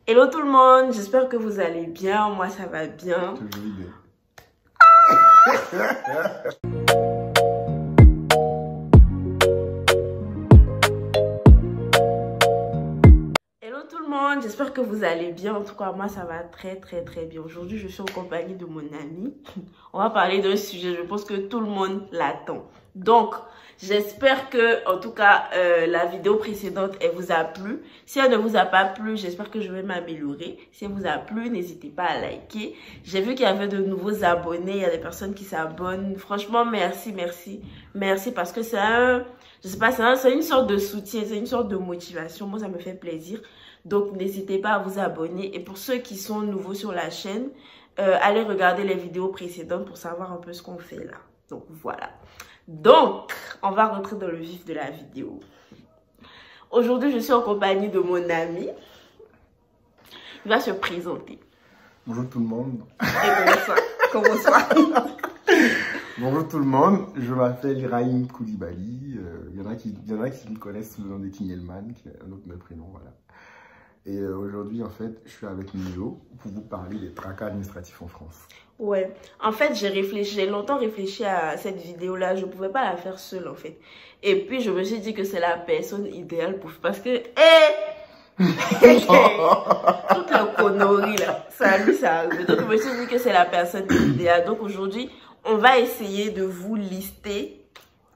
Hello tout le monde, j'espère que vous allez bien, moi ça va bien. Toujours bien. Hello tout le monde, j'espère que vous allez bien, en tout cas moi ça va très bien. Aujourd'hui je suis en compagnie de mon ami, on va parler d'un sujet, je pense que tout le monde l'attend. Donc j'espère que en tout cas la vidéo précédente elle vous a plu. Si elle ne vous a pas plu, j'espère que je vais m'améliorer. Si elle vous a plu, n'hésitez pas à liker. J'ai vu qu'il y avait de nouveaux abonnés, il y a des personnes qui s'abonnent. Franchement merci parce que c'est un, je sais pas, c'est une sorte de soutien, c'est une sorte de motivation. Moi ça me fait plaisir. Donc n'hésitez pas à vous abonner. Et pour ceux qui sont nouveaux sur la chaîne, allez regarder les vidéos précédentes pour savoir un peu ce qu'on fait là. Donc voilà. Donc, on va rentrer dans le vif de la vidéo. Aujourd'hui, je suis en compagnie de mon ami. Il va se présenter. Bonjour tout le monde. Et comment ça? Bonjour tout le monde, je m'appelle Ibrahim Koulibaly. Il y en a qui me connaissent sous le nom de Kingelman, qui est un autre de mes prénoms, voilà. Et aujourd'hui, en fait, je suis avec Milo pour vous parler des tracas administratifs en France. Ouais, en fait, j'ai longtemps réfléchi à cette vidéo-là. Je ne pouvais pas la faire seule, en fait. Et puis, je me suis dit que c'est la personne idéale pour... Parce que... toute la connerie, là, ça lui, ça arrive. Donc, je me suis dit que c'est la personne idéale. Donc, aujourd'hui, on va essayer de vous lister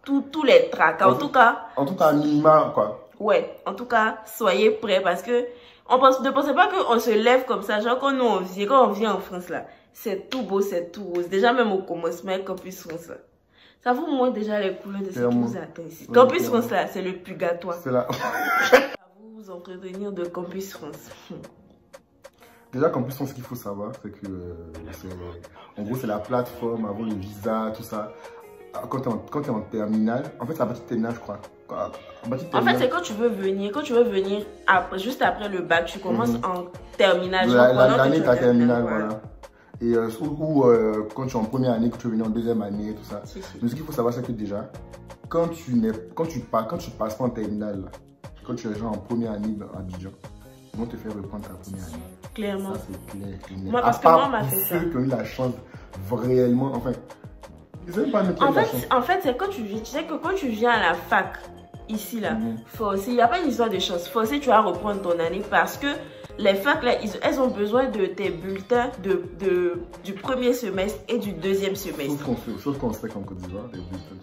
tous les tracas. En tout cas, minima, quoi. Ouais, en tout cas, soyez prêts parce que... ne pensez pas qu'on se lève comme ça. Genre, quand on vient en France, là, c'est tout beau, c'est tout rose. Déjà, même au commencement, Campus France, là. Ça vous montre déjà les couleurs de ce qui vous attend ici. Campus France, là, c'est le purgatoire. C'est là. Vous entretenir de Campus France. Déjà, Campus France, ce qu'il faut savoir, c'est que... en gros, c'est la plateforme avant le visa, tout ça. Quand tu es en terminale, en fait, c'est la petite terminale, je crois. En fait, c'est quand tu veux venir après, juste après le bac, tu commences en terminale. L'année de ta terminale, voilà. Et quand tu es en première année, que tu veux venir en deuxième année, tout ça. Mais ce qu'il faut savoir, c'est que déjà, quand tu passes pas en terminale, quand tu es genre en première année à Abidjan, ils vont te faire reprendre ta première année. Clairement. Ça, c'est clair. Moi, parce que moi, on m'a fait ça. Ceux qui ont eu la chance, vraiment, enfin... En fait, c'est quand tu viens, tu sais que quand tu viens à la fac, ici là, il n'y a pas une histoire de chance. Forcé, tu vas reprendre ton année parce que les facs là, elles ont besoin de tes bulletins du premier semestre et du deuxième semestre. Sauf qu'on sait qu'en Côte d'Ivoire, les bulletins de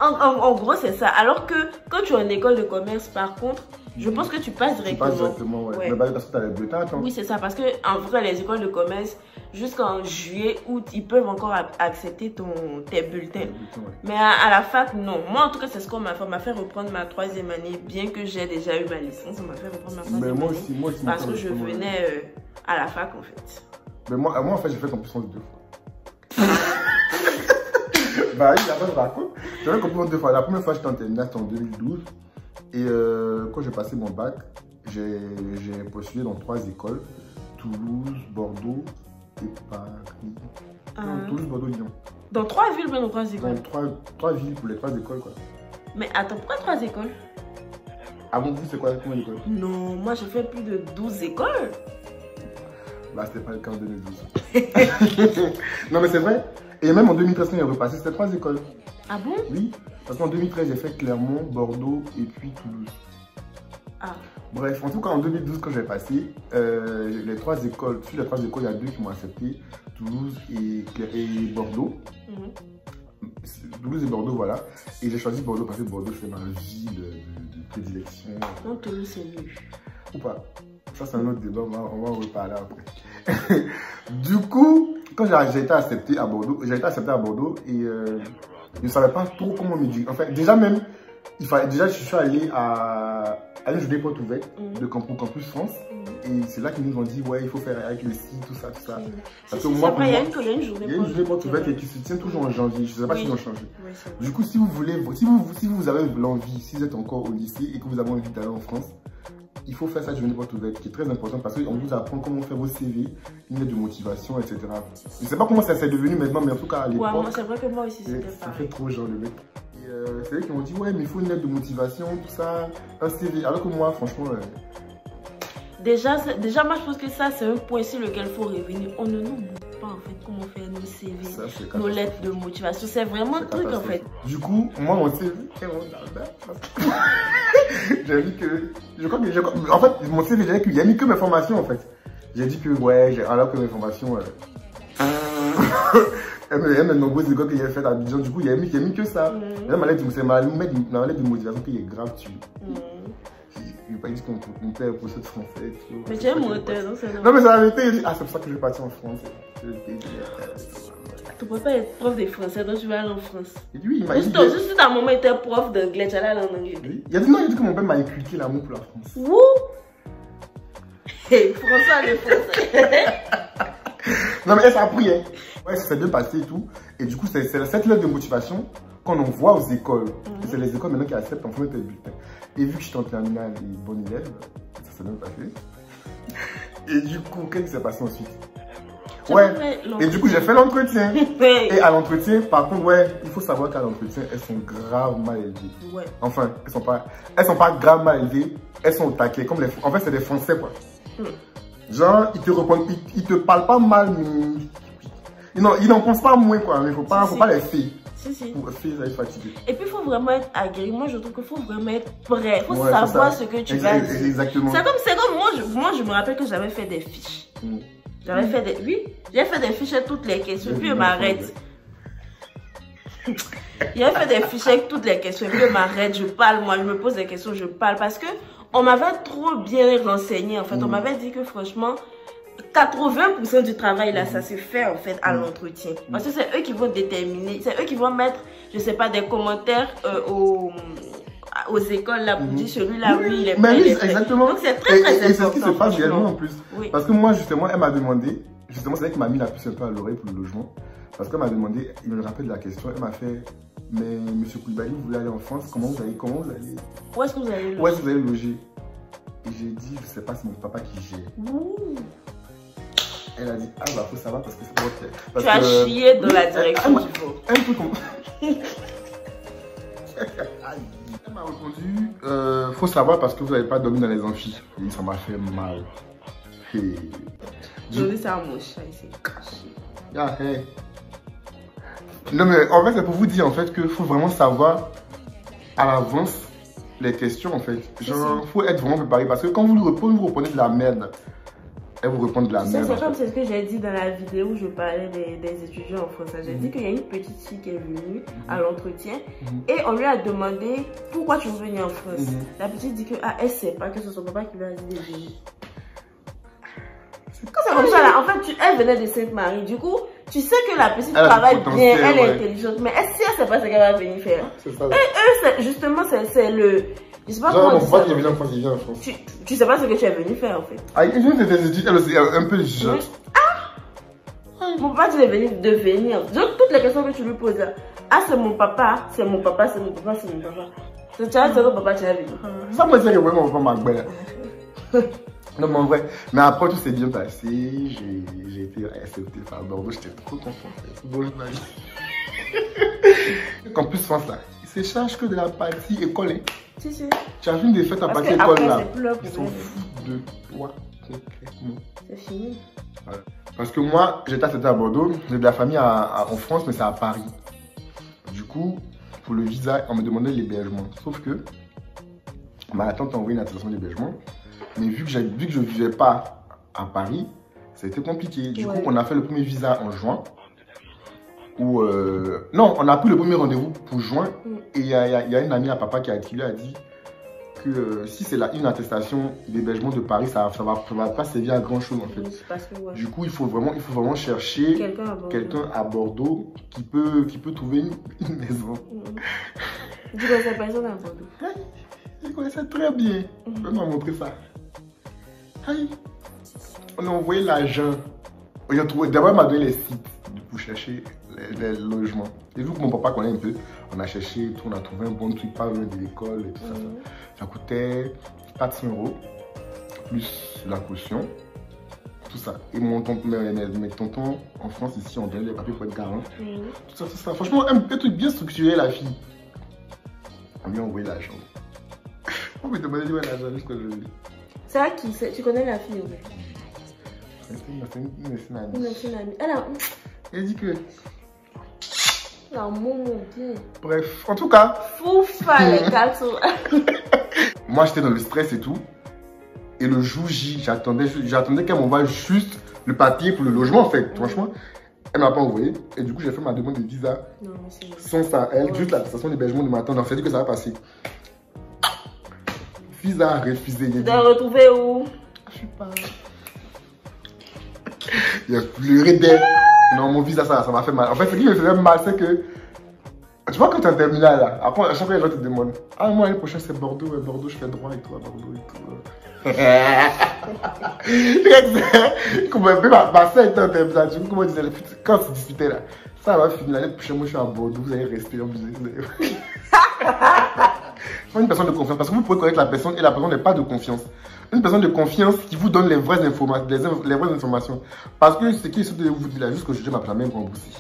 en gros, c'est ça. Alors que quand tu es en école de commerce, par contre, je pense que tu passes directement. Tu passes directement, ouais. Mais parce que tu as les bulletins, attends. Oui, c'est ça. Parce que en vrai, les écoles de commerce, jusqu'en juillet, août, ils peuvent encore accepter tes bulletins. Mais à la fac, non. Moi, en tout cas, c'est ce qu'on m'a fait. On m'a fait reprendre ma troisième année, bien que j'ai déjà eu ma licence. On m'a fait reprendre ma troisième année. Moi aussi, parce que je venais à la fac, en fait. Mais moi en fait, j'ai fait Campus France 2 fois. Bah oui, la base raconte. J'ai fait Campus France 2 fois. La première fois, j'étais en terminale, c'était en 2012. Et quand j'ai passé mon bac, j'ai postulé dans 3 écoles. Toulouse, Bordeaux et Paris. Toulouse, Bordeaux, Lyon. Dans 3 villes, mais dans 3 écoles. Dans 3 villes pour les 3 écoles, quoi. Mais attends, pourquoi 3 écoles? À mon goût, c'est quoi? Combien d'écoles? Non, moi j'ai fait plus de 12 écoles. Bah, c'était pas le cas en 2012. Non, mais c'est vrai. Et même en 2013, quand il est repassé, c'était 3 écoles. Ah bon? Oui. Parce qu'en 2013, j'ai fait Clermont, Bordeaux et puis Toulouse. Ah. Bref, en tout cas, en 2012, quand j'ai passé, les 3 écoles, sur les 3 écoles, il y a 2 qui m'ont accepté, Toulouse et Bordeaux. Toulouse et Bordeaux, voilà. Et j'ai choisi Bordeaux parce que Bordeaux, c'est ma ville de prédilection. Non, Toulouse, c'est mieux. Ou pas? Ça, c'est un autre débat, on va en reparler après. Du coup, quand j'ai été accepté à Bordeaux, et je ne savais pas trop comment me dire. Enfin, déjà même, je suis allé à une journée porte ouverte de Campus France. Et c'est là qu'ils nous ont dit, ouais, il faut faire avec le site, tout ça, tout ça. Parce que moi, il y a une journée porte ouverte qui se tient toujours en janvier. Je ne sais pas s'ils ont changé. Du coup, si vous avez l'envie, si vous êtes encore au lycée et que vous avez envie d'aller en France, il faut faire ça journée porte ouverte, qui est très important parce qu'on vous apprend comment faire vos CV, une lettre de motivation, etc. Je ne sais pas comment ça s'est devenu maintenant, mais en tout cas à l'époque. Ouais, moi c'est vrai que moi aussi c'était ça fait trop genre le mec. c'est eux qui m'ont dit, ouais, mais il faut une lettre de motivation, tout ça, un CV. Alors que moi, franchement... Déjà, moi, je pense que ça, c'est un point sur lequel il faut revenir. On ne nous montre pas, en fait, comment faire nos CV, ça, nos lettres de motivation. C'est vraiment un truc, en fait. Du coup, moi, mon CV, c'est mon jardin. J'ai vu que... En fait, mon CV, j'ai dit qu'il n'y a mis que mes formations, en fait. J'ai dit que, ouais, alors que mes formations... Elle m'a nombreuses écoles que j'ai faites à Abidjan. Du coup, il n'y a mis que ça. Là, ma lettre de motivation qui est grave dessus. Il n'a pas dit qu'on perd pour cette français. Mais tu es moteur, non? Non, mais j'ai arrêté. J'ai dit, ah, c'est pour ça que je vais partir en France. Tu peux pas être prof de français, donc tu vas aller en France. Et lui, il m'a dit. Juste si ta maman était prof d'anglais, tu allais aller en anglais. Oui. Il a dit non, il a dit que mon père m'a inculqué l'amour pour la France. Wouh! Hey, François, le français. Non, mais elle s'est appris, hein. Ouais, ça s'est bien passé et tout. Et du coup, c'est cette lettre de motivation qu'on envoie aux écoles. Et c'est les écoles maintenant qui acceptent en premier tes bulletins. Et vu que je suis en terminale et bonne élève, ça s'est bien passé. Et du coup, qu'est-ce qui s'est passé ensuite? Ouais, et du coup, j'ai fait l'entretien. Et à l'entretien, par contre, ouais, il faut savoir qu'à l'entretien, elles sont grave mal élevées. Ouais. Enfin, elles sont pas grave mal élevées, elles sont au taquet. Comme en fait, c'est des Français, quoi. Genre, ils te répondent, ils te parlent pas mal, mais ils n'en pensent pas moins, quoi. Mais faut pas les faire. Pour faire, ça, ils fatigués. Et puis, il faut vraiment être aguerri. Moi, je trouve qu'il faut vraiment être prêt. Il faut savoir ce que tu vas dire. Exactement. C'est comme moi, je me rappelle que j'avais fait des fiches. J'avais fait des... Oui, j'ai fait des fiches avec toutes les questions. Puis, je m'arrête. J'ai fait des fiches avec toutes les questions. Puis, je m'arrête, je parle. Moi, je me pose des questions, je parle. Parce que on m'avait trop bien renseigné, en fait. On m'avait dit que, franchement, 80% du travail, là, ça se fait, en fait, à l'entretien. Parce que c'est eux qui vont déterminer, c'est eux qui vont mettre, je sais pas, des commentaires aux écoles, là, pour dire celui-là, oui, il est prêt. Oui, exactement. Donc, c'est très, très important. Et c'est ce qui se passe réellement, en plus. Oui. Parce que moi, justement, elle m'a demandé, justement, c'est elle qui m'a mis la puce un peu à l'oreille pour le logement. Parce qu'elle m'a demandé, il me rappelle la question, elle m'a fait, mais monsieur Koulibaly, vous voulez aller en France, comment vous allez Où est-ce que vous allez loger? Où est-ce que vous allez loger? Et j'ai dit, je sais pas, c'est mon papa qui gère. Elle a dit, ah bah faut savoir parce que c'est votre... Tu as chié dans la direction du fond. Un peu comme... Elle m'a répondu, faut savoir parce que vous n'avez pas dormi dans les amphis. Et ça m'a fait mal. Hey. J'ai dit ça à mon chat, il s'est caché. Yeah, hey. Non mais en fait c'est pour vous dire en fait qu'il faut vraiment savoir à l'avance les questions en fait. Genre, faut être vraiment préparé parce que quand vous vous reprenez de la merde. Elle vous répond de la merde. C'est comme ce que j'ai dit dans la vidéo où je parlais des étudiants en français. J'ai dit qu'il y a une petite fille qui est venue à l'entretien et on lui a demandé pourquoi tu veux venir en France. La petite dit que elle sait pas que c'est son papa qui lui a dit de venir. C'est comme ça là. En fait, elle venait de Sainte-Marie. Du coup, tu sais que la petite travaille bien, elle est intelligente. Mais si elle sait pas ce qu'elle va venir faire. Et eux, justement, c'est le... Je sais pas comment mon papa qui est venu en France, il vient en France. Tu sais pas ce que tu es venu faire en fait. Ah, il vient de tes études, elle aussi, un peu jeune. Mon papa, tu es venu de venir. Donc, toutes les questions que tu lui poses là. Ah, c'est mon papa, c'est mon papa, c'est mon papa, c'est mon papa. C'est ton papa, tu es venu. Ça, moi, c'est que vraiment, mon papa m'a gueulé. Non, mais en vrai. Mais après, tout s'est bien passé. J'ai été accepté par Bordeaux, j'étais trop content. C'est beau, je qu'en plus, France là, ils se chargent que de la partie école. Si. Tu as vu des fêtes à partir école là. Ils sont fous de toi concrètement. C'est fini. Ouais. Parce que moi, j'étais accepté à Bordeaux, j'ai de la famille en France, mais c'est à Paris. Du coup, pour le visa, on me demandait l'hébergement. Sauf que ma tante a envoyé une attestation d'hébergement. Mais vu que je ne vivais pas à Paris, ça a été compliqué. Du coup, on a fait le premier visa en juin. Non, on a pris le premier rendez-vous pour juin et il y a une amie à papa qui a dit que si c'est une attestation d'hébergement de Paris, ça va pas servir à grand chose en fait. Du coup, il faut vraiment chercher quelqu'un à Bordeaux qui peut trouver une maison. Tu connais cette personne à Bordeaux? Je connais ça très bien. On m'a montré ça. On a envoyé l'argent. D'abord, elle m'a donné les sites pour chercher les logements. Et vu que mon papa connaît un peu, on a cherché, on a trouvé un bon truc pas loin de l'école et tout ça. Ça coûtait 400 € plus la caution, tout ça. Et mes tontons en France ici, on donnait les papiers pour être garant. Tout ça. Franchement, un truc bien structuré, la fille. On lui a envoyé l'argent. On me demandait d'où est l'argent jusqu'à aujourd'hui. C'est à qui? Tu connais la fille, oui? C'est une amie. Une amie. Elle a dit que... La maman, bien. Bref, en tout cas... Foufa, les gâteaux. Moi, j'étais dans le stress et tout. Et le jour J, j'attendais qu'elle m'envoie juste le papier pour le logement, en fait. Franchement, elle m'a pas envoyé. Et du coup, j'ai fait ma demande de visa. Non, mais c'est... Sans ça, elle, juste la station d'hébergement de matin. Donc, c'est dit que ça va passer. Visa refusé. Tu dois retrouver où? Je sais pas. Il a pleuré d'elle. Non, mon visa, ça m'a fait mal. En fait, ce qui me faisait mal, c'est que... Tu vois, quand tu es en terminale, là, après, à chaque fois, les gens te demandent. Ah, moi, l'année prochaine, c'est Bordeaux. Ouais, Bordeaux, je fais droit et tout, à Bordeaux et tout. Comment ma soeur était en terminale. Du coup, comment on disait, quand tu discutais, là, ça va finir l'année prochaine, moi, je suis à Bordeaux. Vous allez rester obligé. Une personne de confiance, parce que vous pouvez connaître la personne et la personne n'est pas de confiance. Une personne de confiance qui vous donne les vraies informations. Parce que ce qui est de vous dire là, juste que je m'appelle même remboursé.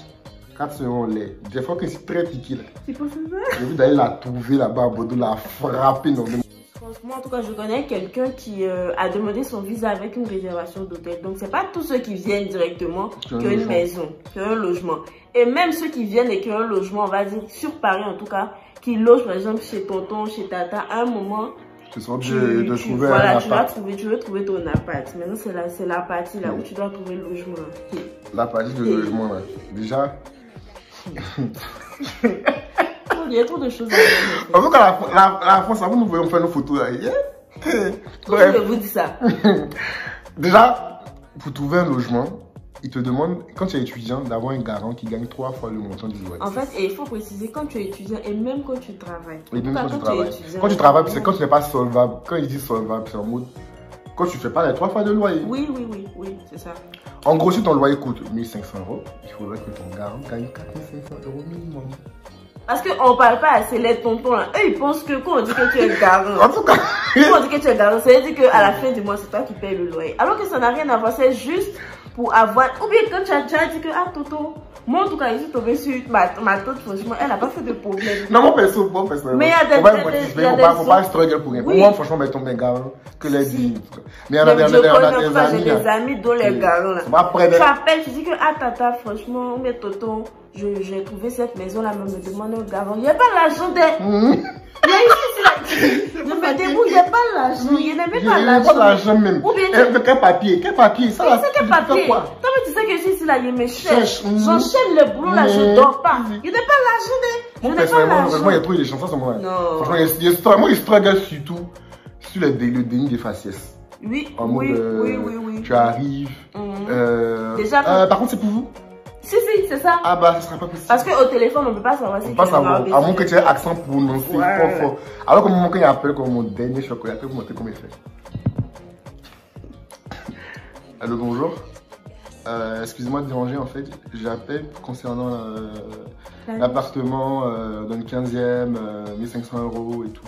4 seront les. Des fois que c'est très piqué là. C'est pas ça? J'ai envie d'aller la trouver là-bas à Bordeaux, la frapper normalement. Moi, en tout cas, je connais quelqu'un qui a demandé son visa avec une réservation d'hôtel. Donc, c'est pas tous ceux qui viennent directement qui ont une maison, qui ont un logement. Et même ceux qui viennent et qui ont un logement, on va dire, sur Paris en tout cas, qui logent par exemple chez tonton, chez tata, à un moment, tu seras obligé de trouver un voilà, appart. tu veux trouver ton appart. Maintenant, c'est la partie là où tu dois trouver le logement. La partie du logement là. Déjà. Il y a trop de choses à faire. En tout cas, la France, avant nous voyons faire nos photos là. Pourquoi je vous dis ça? Déjà, pour trouver un logement, ils te demandent, quand tu es étudiant, d'avoir un garant qui gagne 3 fois le montant du loyer. En fait, il faut préciser, quand tu es étudiant et même quand tu travailles. Et même quand tu travailles. Quand tu travailles, c'est quand tu n'es pas solvable. Quand ils disent solvable, c'est en mode, quand tu ne fais pas les 3 fois de loyer. Oui, c'est ça. En gros, si ton loyer coûte 1 500 €, il faudrait que ton garant gagne 4 500 € minimum. Parce qu'on ne parle pas assez les tontons là. Eux, ils pensent que quand on dit que tu es garant. En tout cas. Quand on dit que tu es garant, ça veut dire qu'à la fin du mois, c'est toi qui payes le loyer. Alors que ça n'a rien à voir, c'est juste pour avoir. Ou bien quand tu as déjà dit que, ah, Toto, moi en tout cas, je suis tombée sur ma tante, franchement, elle n'a pas fait de problème. Non, mon perso. Mais il y a des. Faut pas struggle pour rien. Oui. Moi, franchement, elle tombe un garant. Que les dit. Mais il y a des amis dont les garants là. Tu appelles, tu dis que, ah, tata, franchement, mais Toto. J'ai trouvé cette maison là, me demande au garant. Il n'y a pas l'argent des. Il y a ici, je me débrouille, il n'y a pas l'argent. Il n'y a même pas l'argent. Il n'y a pas l'argent même. Ou bien. Quel papier? Quel papier? Ça là. C'est quel papier? Toi, tu sais que ici, là, il me cherche. J'enchaîne le boulot là, je ne dors pas. Il n'y a pas l'argent des. Moi, personnellement, il y a trop de chansons sur moi. Non. Franchement, moi, il struggle surtout sur le déni des faciès. Oui. Tu arrives. Déjà. Par contre, c'est pour vous? Si, c'est ça. Ah bah, ça sera pas possible. Parce qu'au téléphone, on ne peut pas savoir si on peut pas savoir. À moins que tu aies accent prononcé fort. Alors que moment quand il appelle comme mon dernier chocolat, il peut vous montrer comment il fait. Allô, bonjour. Excusez-moi de déranger, en fait. J'appelle concernant l'appartement dans le 15e, 1500 € et tout.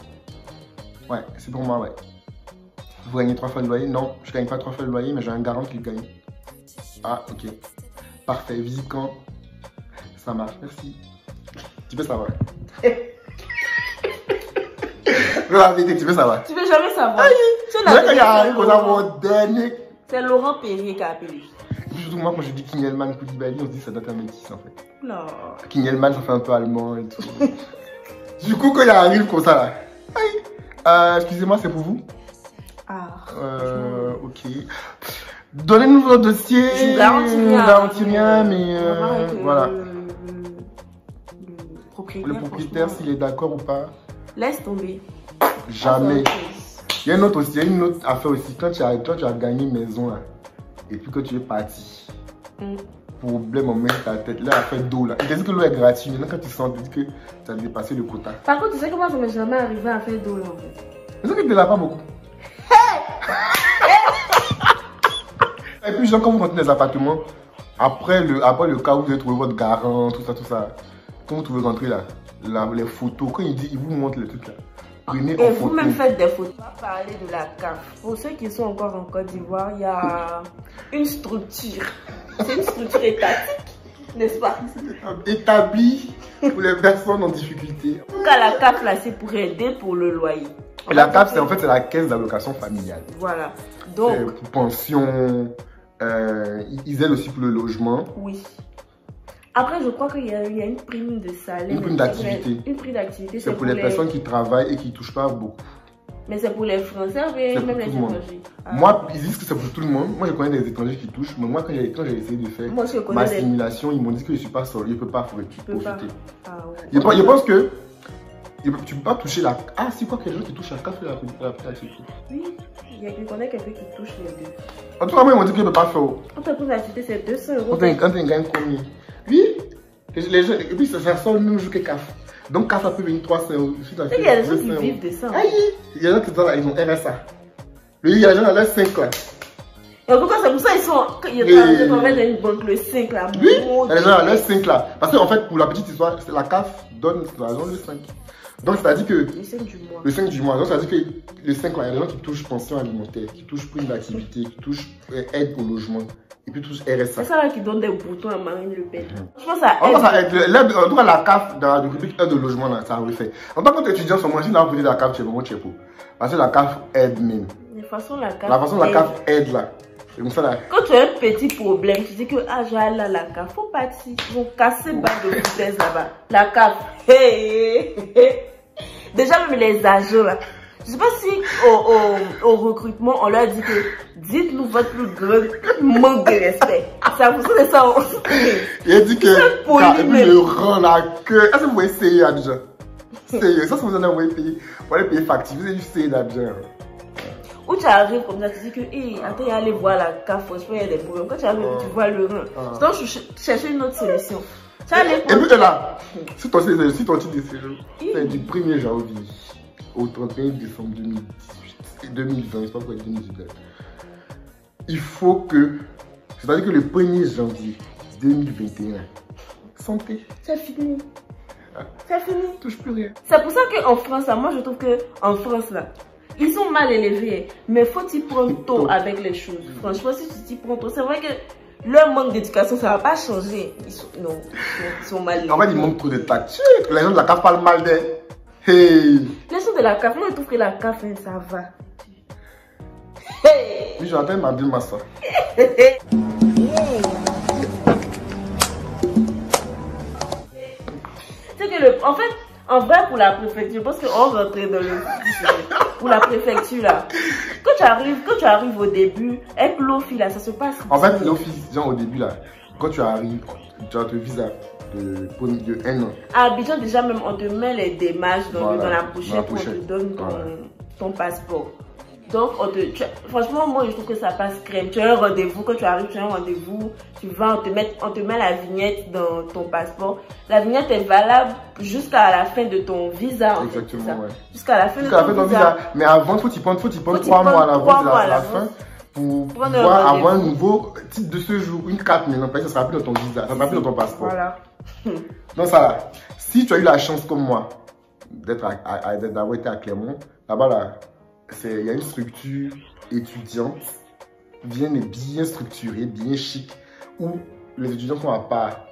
Ouais, c'est pour moi, ouais. Vous gagnez 3 fois le loyer? Non, je gagne pas 3 fois le loyer, mais j'ai un garant qui gagne. Ah, ok. Parfait, visite quand? Ça marche, merci. Tu peux savoir. La vérité, tu peux savoir. Tu veux jamais savoir. C'est Laurent Perrier qui a appelé. Surtout moi, quand je dis Kingelman Koulibaly, on se dit que ça date un métis en fait. Non. Kingelman, ça fait un peu allemand et tout. Du coup, quand il arrive comme ça là. Excusez-moi, c'est pour vous? Ah. Ok. Donnez-nous votre dossier. Je vous garantis rien. Mais voilà. Le propriétaire, s'il est d'accord ou pas. Laisse tomber. Jamais. Il y a une autre affaire aussi. Quand tu as gagné une maison là, et puis que tu es parti. Problème en met ta tête. Là, elle fait d'eau là. Il te dit que l'eau est gratuite. Maintenant, quand tu sens, tu dis que tu as dépassé le quota. Par contre, tu sais que moi, ça m'est jamais arrivé à faire d'eau là en fait. C'est ça que tu ne l'as pas beaucoup. Et puis, genre, quand vous rentrez dans les appartements, après le cas où vous avez trouvé votre garant, tout ça, quand vous trouvez rentrer là, les photos, quand il vous montre les trucs là, prenez en photo. Et vous-même faites des photos. On va parler de la CAF. Pour ceux qui sont encore en Côte d'Ivoire, il y a une structure. C'est une structure étatique N'est-ce pas? Établi pour les personnes en difficulté. En tout cas, la CAF, là, c'est pour aider pour le loyer. Et la CAF, c'est en fait c'est la caisse d'allocation familiale. Voilà. Donc, pour pension, ils aident aussi pour le logement. Oui. Après, je crois qu'il y a une prime de salaire. Une prime d'activité. Une prime d'activité. C'est pour les personnes qui travaillent et qui ne touchent pas beaucoup. Mais c'est pour les Français ou même les étrangers? Moi, ils disent que c'est pour tout le monde. Moi, je connais des étrangers qui touchent. Mais moi, quand j'ai essayé de faire ma simulation, ils m'ont dit que je ne suis pas seul. Je ne peux pas profiter. Ah, ouais. Je pense que tu ne peux pas toucher la... Ah, si quoi, qu'il y a des gens qui touchent la CAF et la activité. Oui, je connais quelqu'un qui touche les deux. En tout cas, moi, ils m'ont dit que je ne peux pas faire. Quand tu as l'activité, c'est 200 euros. Quand tu gagnes combien? Oui. Les gens, et puis ça sort le même jour que CAF. Donc CAF ça peut venir 300 euros. Il y a des gens qui vivent de ça. Il y a des gens qui sont là, ils ont RSA. Il y a des gens dans leur 5 là. Et en tout cas, c'est pour ça qu'ils sont. Ils travaillent dans une banque, le 5 là. Oui, il y a des gens dans leur 5 là. Parce qu'en fait, pour la petite histoire, la CAF donne l'argent le 5. Donc c'est-à-dire que. Le 5 du mois. Le 5 du mois. Donc c'est-à-dire que le 5 là, il y a des gens qui touchent pension alimentaire, qui touchent prime d'activité, qui touchent aide au logement. Et puis tous RSA. C'est ça là qui donne des boutons à Marine Le Pen. Je pense que ça aide. En tout cas, la CAF dans la rubrique aide au logement, là, ça a fait. En tant qu'étudiant, sur moi, si la rubrique de la CAF, c'est vraiment chepo. Parce que la CAF aide même. De façon, la CAF aide là. C'est comme ça là. Quand tu as un petit problème, tu dis que ah, j'ai là la CAF, faut partir. Ils vont casser bas de vitesse là-bas. La CAF. Déjà, même les agents là. Je sais pas si au recrutement, on leur dit que dites-nous votre plus grand manque de respect. Ça vous savez ça. Il a dit que le rang, la queue. Est-ce que vous voyez essayer déjà? Sérieux, ça, vous en avez payé. Pour aller payer facture, vous avez juste essayé déjà. Ou tu arrives comme ça, tu dis que, attends, il y a aller voir la CAF, franchement, il y a des problèmes. Quand tu arrives, tu vois le rang. Donc, je cherche une autre solution. Et puis là, si ton titre de séjour, c'est du 1er janvier au 31 décembre 2020, je ne sais pas pourquoi 2019. Il faut que, c'est-à-dire que le 1er janvier 2021, santé. C'est fini. C'est fini. Touche plus rien. C'est pour ça qu'en France, là, moi je trouve qu'en France, là, ils sont mal élevés. Mais faut y prendre tôt avec les choses. Franchement, si tu t'y prends tôt, c'est vrai que leur manque d'éducation, ça ne va pas changer. Ils sont mal élevés. En fait, ils manquent trop de tactique. Les gens de la CAF parlent mal d'eux. Hey. Les gens de la CAF, moi je trouve que la CAF, ça va. Hey. Oui, j'entends ma dire ma soeur. C'est que en fait, en vrai pour la préfecture, je pense qu'on rentrait dans le pour la préfecture là. Quand tu arrives au début, avec l'OFI là, ça se passe. En fait, l'OFI, genre au début là, quand tu arrives, tu as ton visa de 1 an. À Abidjan, déjà même, on te met les démarches dans la pochette, on te donne ton passeport. Donc, franchement, moi, je trouve que ça passe crème. Tu as un rendez-vous, quand tu arrives, tu as un rendez-vous, tu vas, on te met la vignette dans ton passeport. La vignette est valable jusqu'à la fin de ton visa. Exactement, ouais. Jusqu'à la fin de ton visa. Mais avant, il faut t'y prendre 3 mois à l'avance de la fin pour pouvoir avoir un nouveau titre de séjour, une carte maintenant, parce que ça sera plus dans ton visa, ça sera plus dans ton passeport. Voilà. Donc ça là, si tu as eu la chance comme moi d'avoir été à Clermont, là-bas là, il y a une structure étudiante bien structurée, bien chic, où les étudiants sont à part.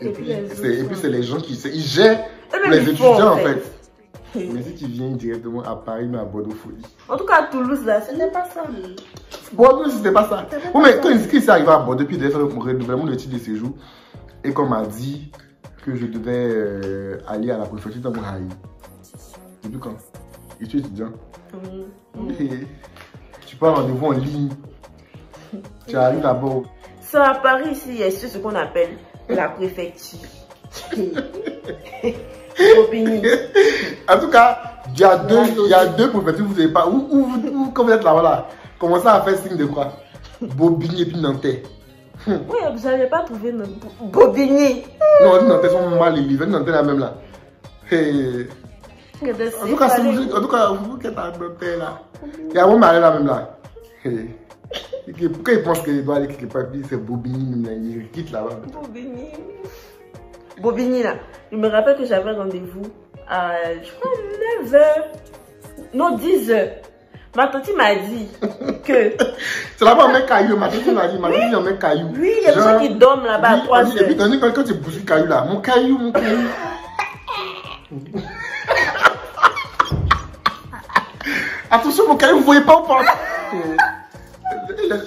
Et puis c'est les gens qui ils gèrent les étudiants en fait. Mais si tu viens directement à Paris, mais à Bordeaux Folie. En tout cas, à Toulouse, là, ce n'est pas ça. Bordeaux, c'était pas ça. Bon, mais quand il s'est arrivé à Bordeaux, depuis d'ailleurs, mon renouvellement de titre de séjour, et qu'on m'a dit que je devais aller à la préfecture dans mon haï. Depuis quand? Et tu es étudiant. Tu pars rendez-vous en ligne. Tu arrives là-bas. C'est à Paris, ici, il y a ce qu'on appelle la préfecture. En tout cas, il y a deux préfectures, vous savez pas. Quand vous êtes là-bas, là, commencez à faire signe de quoi? Bobigny et puis Nantais. Oui, vous n'avez pas trouvé Bobigny. Non, les Nantais sont mal élevés, les Nantais là même là. Hey. En tout cas, vous qui êtes à Nantais là, il y a un mari là même là. Hey. Pourquoi il pense qu'il doit aller quelque part, c'est Bobigny, il quitte là-bas. Bobigny là, je me rappelle que j'avais rendez-vous à, je crois, 9h, non 10h. Ma tante m'a dit que... C'est là-bas, on met caillou. Ma tante m'a dit, on met caillou. Oui, il y a des gens qui dorment là-bas à 3 heures. Et puis, quand tu bouges le caillou là, mon caillou. Attention, mon caillou, vous voyez pas ou pas?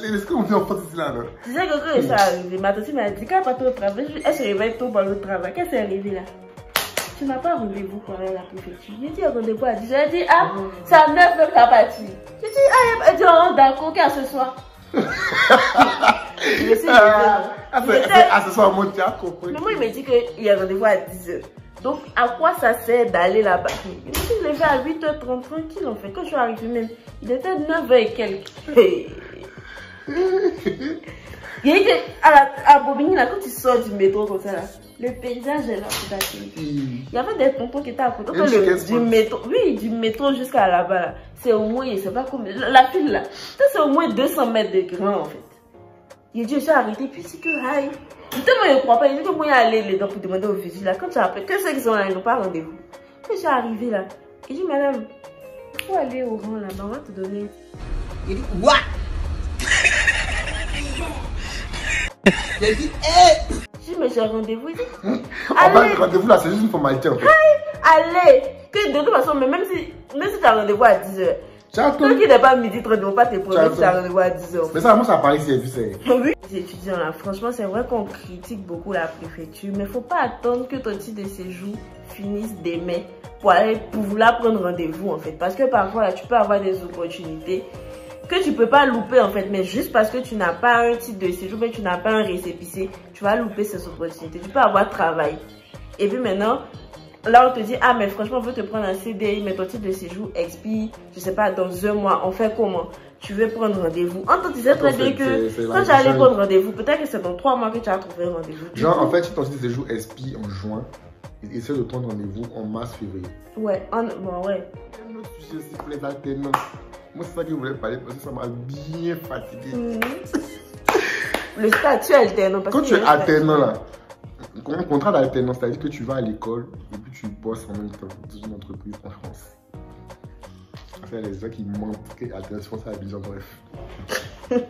Est-ce qu'on fait en France ici là? Tu sais que quand je suis arrivée, ma tante m'a dit qu'elle part au travail, elle se réveille tôt pour le travail. Qu'est-ce qui est arrivé là? Tu n'as pas rendez-vous pour aller à la préfecture. J'ai dit rendez-vous à 10h. Elle dit, ah, c'est à 9h qu'elle partir. J'ai dit, ah, elle dit, oh, d'accord, qu'à ce soir. Je me suis dit, à ce soir, mon théâtre, compris. Mais moi, il m'a dit qu'il y a rendez-vous à 10h. Donc, à quoi ça sert d'aller là-bas? Il m'a dit, je l'ai fait à 8h30, tranquille, en fait. Quand je suis arrivée même, il était 9h et quelques. À Bobigny, là, quand tu sors du métro comme ça, là, le paysage est là, tout à fait. Il y avait des tontons qui étaient à côté. Du métro, oui, du métro jusqu'à là-bas, là, c'est au moins, c'est pas comme la file là, c'est au moins 200 mètres de grand en fait. Il dit, je suis arrêté, puis c'est que, aïe. Tellement je ne crois pas, il dit que moi, il y a allé les dents pour demander au vigile là. Quand tu appelles, que ceux qui sont là, ils n'ont pas rendez-vous. Quand je suis arrivée là, il dit, madame, il faut aller au rang là-bas, on va te donner. Il dit, what? J'ai dit, hé! Je dis, mais j'ai rendez-vous. Il dit, allez. Rendez-vous là, c'est juste une formalité en fait. Allez! Que de toute façon, mais même si tu as rendez-vous à 10h, tant qu'il n'est pas midi 30, ils ne vont pas te promettre que tu as rendez-vous à 10h. Mais ça, moi, ça paraît c'est vu. Oui. Les étudiants là, franchement, c'est vrai qu'on critique beaucoup la préfecture, mais il ne faut pas attendre que ton titre de séjour finisse demain pour vouloir prendre rendez-vous en fait. Parce que parfois, là, tu peux avoir des opportunités que tu peux pas louper en fait, mais juste parce que tu n'as pas un titre de séjour, mais tu n'as pas un récépissé, tu vas louper ces opportunités. Tu peux avoir travail. Et puis maintenant, là on te dit, ah mais franchement on veut te prendre un CDI, mais ton titre de séjour expire, je sais pas, dans 1 mois, on fait comment? Tu veux prendre rendez-vous. En tout, tu sais très bien que quand tu allais prendre rendez-vous, peut-être que c'est dans 3 mois que tu as trouvé rendez-vous. Genre en fait, si ton titre de séjour expire en juin, essaie de prendre rendez-vous en mars, février. Ouais, bon ouais. Un autre sujet aussi pour les alternants. Moi, c'est ça que je voulais parler parce que ça m'a bien fatigué. Le statut alternant. Quand tu es alternant là, un contrat d'alternance, c'est-à-dire que tu vas à l'école et puis tu bosses en même temps dans une entreprise en France. Enfin, les gens qui mentent que l'alternance, c'est la vision, bref.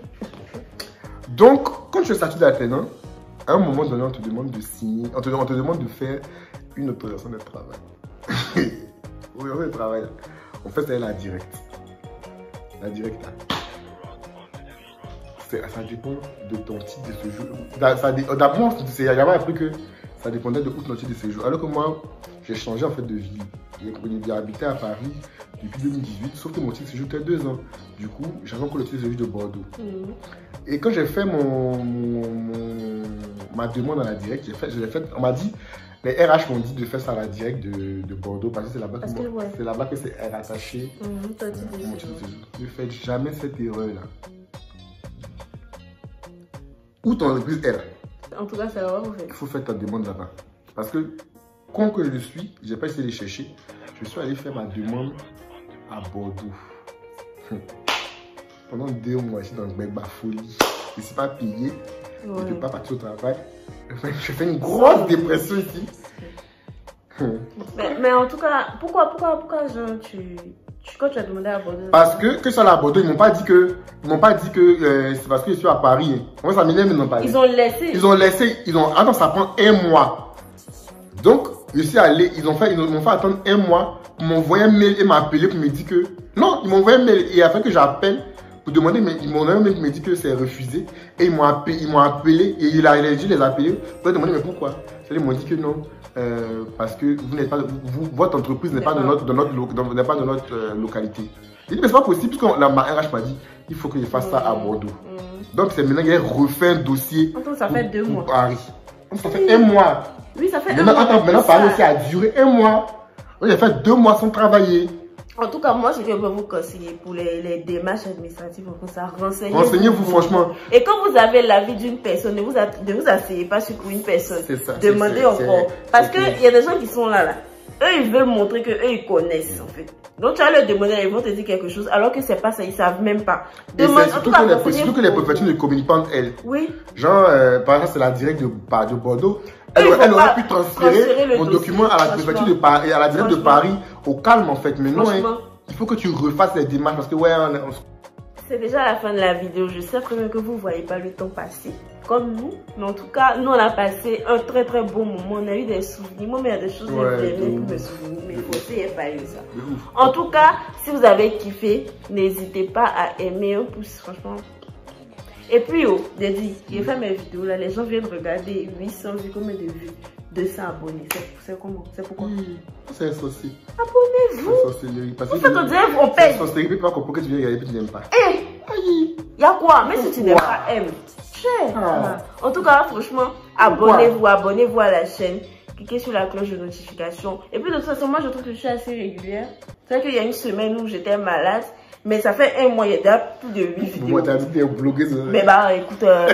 Donc, quand tu es statut d'alternant, à un moment donné, on te demande de signer, on te demande de faire une autorisation de travail. Autorisation de travail, en fait, c'est la directe. La directe, ça dépend de ton titre de séjour. D'abord, j'avais appris que ça dépendait de où ton titre de séjour. Alors que moi, j'ai changé en fait de ville. J'ai habité à Paris depuis 2018, sauf que mon titre de séjour était 2 ans. Du coup, j'avais encore le titre de séjour de Bordeaux. Et quand j'ai fait ma demande à la directe, je l'ai fait, on m'a dit, les RH m'ont dit de faire ça à la directe de Bordeaux parce que c'est là-bas que c'est rattaché mon titre de séjour. Ne faites jamais cette erreur-là. Où ton entreprise est là. En tout cas, c'est là en fait. Il faut faire ta demande là-bas. Parce que, quand que je le suis, je n'ai pas essayé de chercher. Je suis allé faire ma demande à Bordeaux. Pendant 2 mois, je suis dans ma folie. Je ne suis pas payé. Je ne peux pas partir au travail. Je fais une grosse dépression ici. Mais en tout cas, pourquoi genre, quand tu as demandé à Bordeaux? Parce que je suis allé à Bordeaux, ils m'ont pas dit que c'est parce que je suis à Paris. Moi, ça m'énerve, ils n'ont pas dit. Ils ont laissé. Attends, ça prend 1 mois. Donc, je suis allé, ils m'ont fait attendre 1 mois pour m'envoyer un mail et m'appeler pour me dire que. Non, ils m'ont envoyé un mail et afin que j'appelle pour demander, mais ils m'ont envoyé un mail pour me dire que c'est refusé. Et ils m'ont appelé et il a dû les appeler pour demander, mais pourquoi? Ils m'ont dit que non. Parce que votre entreprise n'est pas de notre localité. J'ai dit, mais c'est pas possible, puisque ma RH m'a dit, il faut que je fasse ça à Bordeaux. Donc c'est maintenant qu'il a refait un dossier. Ça fait 2 mois. Paris. Ça fait 1 mois. Oui, ça fait 1 mois. Maintenant, Paris aussi a duré 1 mois. Donc j'ai fait 2 mois sans travailler. En tout cas, moi, ce que je peux vous conseiller pour les démarches administratives, renseignez-vous franchement. Et quand vous avez l'avis d'une personne, ne vous asseyez pas sur une personne. Demandez encore. Parce qu'il y a des gens qui sont là. Eux, ils veulent montrer qu'eux, ils connaissent, en fait. Donc, tu vas leur demander, ils vont te dire quelque chose, alors que c'est pas ça, ils savent même pas. Surtout que les préfectures ne communiquent pas entre elles. Oui. Genre, par exemple, c'est la directe de Bordeaux. Elle aurait pu transférer mon document à la préfecture de Paris, à la directe de Paris, au calme, en fait. Mais non, il faut que tu refasses les démarches parce que ouais, c'est déjà la fin de la vidéo. Je sais très bien que vous ne voyez pas le temps passer comme nous. Mais en tout cas, nous on a passé un très très bon moment. On a eu des souvenirs. Moi, mais il y a des choses que je n'ai plus me souvenir. Mais il faut aussi évaluer ça. En tout cas, si vous avez kiffé, n'hésitez pas à aimer un pouce, franchement. Et puis, Dédi, j'ai fait mes vidéos là. Les gens viennent regarder 800 vues, combien de vues? 200 abonnés. C'est comment? C'est pourquoi? C'est un saucé. Abonnez-vous. C'est sorcellerie. Parce que on dirait on paye. C'est sorcellerie, puis pas comprendre que tu viens regarder et puis tu n'aimes pas. Il y a quoi? Mais si tu n'aimes pas, aime. En tout cas, franchement, abonnez-vous à la chaîne. Cliquez sur la cloche de notification. Et puis de toute façon, moi je trouve que je suis assez régulière. C'est vrai qu'il y a une semaine où j'étais malade. Mais ça fait un mois, il y a déjà plus de 8 vidéos. Moi, t'as dit que t'es blogueuse. Mais bah, écoute, moi,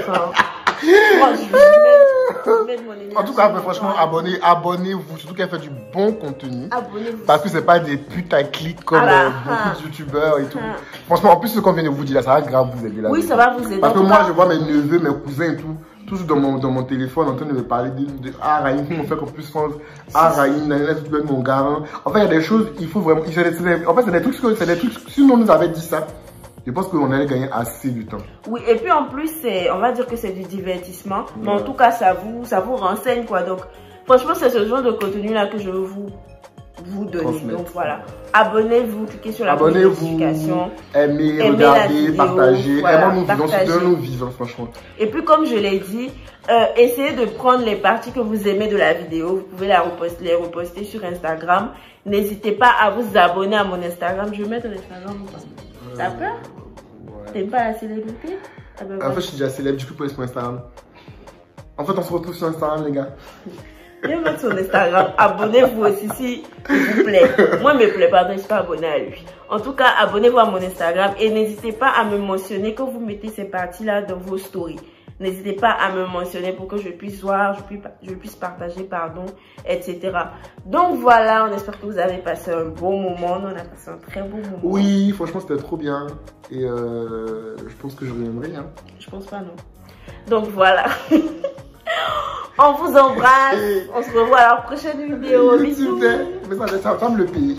je vais mettre mon énergie. En tout cas, franchement, abonnez-vous. Surtout qu'elle fait du bon contenu. Abonnez-vous. Parce que c'est pas des putaclics comme beaucoup de youtubeurs et tout. Franchement, en plus, ce qu'on vient de vous dire là, ça va grave vous aider là. Oui, ça va vous aider. Parce que moi, je vois mes neveux, mes cousins et tout. Tous dans mon téléphone en train de me parler de Raïm, comment on fait qu'on puisse prendre Raïm, tu peux être mon garant. En fait, il y a des choses, il faut vraiment. En fait, c'est des trucs, si on nous avait dit ça, je pense qu'on allait gagner assez du temps. Oui, et puis en plus, on va dire que c'est du divertissement, mais en tout cas, ça vous renseigne quoi. Donc, franchement, c'est ce genre de contenu là que je veux vous donner. Donc voilà, abonnez-vous, cliquez sur la notification, aimez, regardez, partagez, aimons-nous vivre, franchement. Et puis comme je l'ai dit, essayez de prendre les parties que vous aimez de la vidéo, vous pouvez les reposter sur Instagram. N'hésitez pas à vous abonner à mon Instagram. Je vais mettre l'Instagram ou pas? T'as peur? T'aimes pas la célébrité? En fait, je suis déjà célèbre, du coup, pour Instagram. En fait, on se retrouve sur Instagram, les gars. Viens mettre son Instagram. Abonnez-vous aussi s'il vous plaît. Moi, il me plaît pas, donc je suis pas abonné à lui. En tout cas, abonnez-vous à mon Instagram et n'hésitez pas à me mentionner quand vous mettez ces parties-là dans vos stories. N'hésitez pas à me mentionner pour que je puisse voir, je puisse partager, etc. Donc voilà, on espère que vous avez passé un bon moment. Nous, on a passé un très bon moment. Oui, franchement, c'était trop bien. Et je pense que je reviendrai. Hein. Je pense pas, non. Donc voilà. On vous embrasse. On se revoit à la prochaine vidéo. Bisous. Mais ça me le paye.